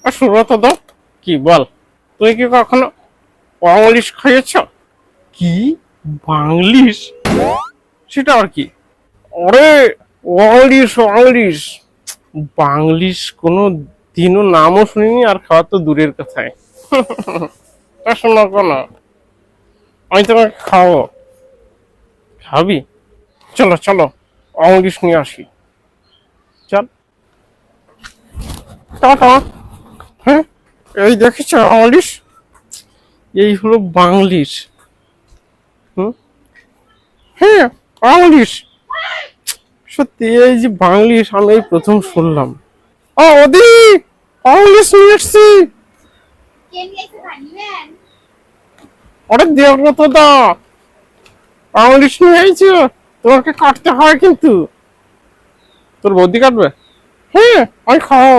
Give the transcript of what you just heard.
সুব্রত দা, কি বল, তুই কি কখনো বাংলিশ খাইয়েছ? কি বাংলিশ? সেটা আর কি? আরে ওয়াংলিশ ওয়াংলিশ, বাংলিশ কোনো দিনও নামও শুনিনি, আর খাওয়া তো দূরের কথায়। তা শোনো কোনো, আমি তোমাকে খাওয়াবো, খাবি? চলো চলো, ওয়াংলিশ নিয়ে আসি, চল। টাটা। হ্যাঁ, এই দেখেছ ওয়াংলিশ, এই হলো বাংলিশ। হুম, হ্যাঁ বাংলিশ, সত্যি এই যে বাংলিশ আমি এই প্রথম শুনলাম। ও ওদি, বাংলিশ নিয়ে এসছি। অনেক দেখো তো দা, বাংলিশ নিয়ে আইছো, তোমাকে কাটতে হয় কিন্তু। তোর বৌদি কাটবে? হ্যাঁ, আমি খাও।